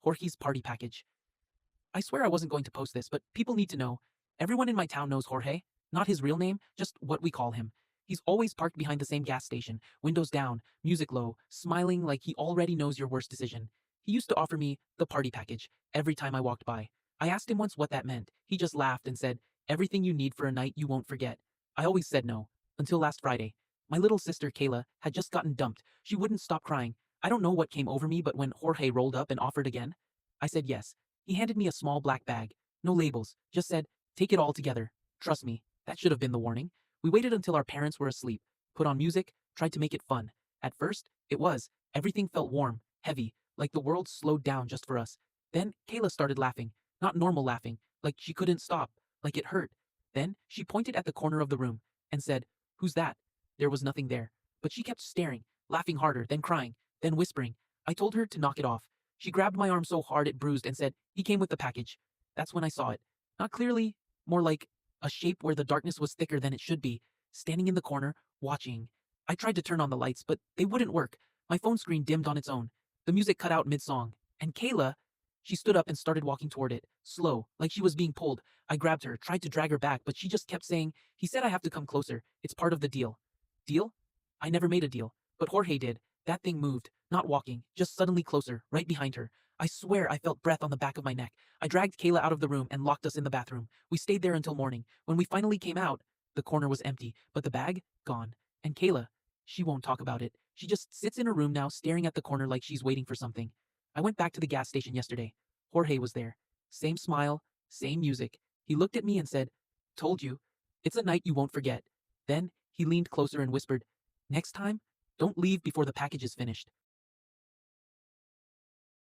Jorge's party package. I swear I wasn't going to post this, but people need to know. Everyone in my town knows Jorge. Not his real name, just what we call him. He's always parked behind the same gas station, windows down, music low, smiling like he already knows your worst decision. He used to offer me the party package every time I walked by. I asked him once what that meant. He just laughed and said, "Everything you need for a night you won't forget." I always said no. Until last Friday. My little sister Kayla had just gotten dumped. She wouldn't stop crying. I don't know what came over me, but when Jorge rolled up and offered again, I said yes. He handed me a small black bag. No labels. Just said, "Take it all together." Trust me, that should have been the warning. We waited until our parents were asleep, put on music, tried to make it fun. At first, it was. Everything felt warm, heavy, like the world slowed down just for us. Then Kayla started laughing. Not normal laughing, like she couldn't stop, like it hurt. Then she pointed at the corner of the room and said, "Who's that?" There was nothing there. But she kept staring, laughing harder, then crying, then whispering. I told her to knock it off. She grabbed my arm so hard it bruised and said, "He came with the package." That's when I saw it. Not clearly, more like a shape where the darkness was thicker than it should be, standing in the corner, watching. I tried to turn on the lights, but they wouldn't work. My phone screen dimmed on its own. The music cut out mid-song. And Kayla, she stood up and started walking toward it, slow, like she was being pulled. I grabbed her, tried to drag her back, but she just kept saying, "He said I have to come closer. It's part of the deal." Deal? I never made a deal, but Jorge did. That thing moved, not walking, just suddenly closer, right behind her. I swear I felt breath on the back of my neck. I dragged Kayla out of the room and locked us in the bathroom. We stayed there until morning. When we finally came out, the corner was empty, but the bag, gone. And Kayla, she won't talk about it. She just sits in her room now, staring at the corner like she's waiting for something. I went back to the gas station yesterday. Jorge was there. Same smile, same music. He looked at me and said, "Told you. It's a night you won't forget." Then he leaned closer and whispered, "Next time, don't leave before the package is finished."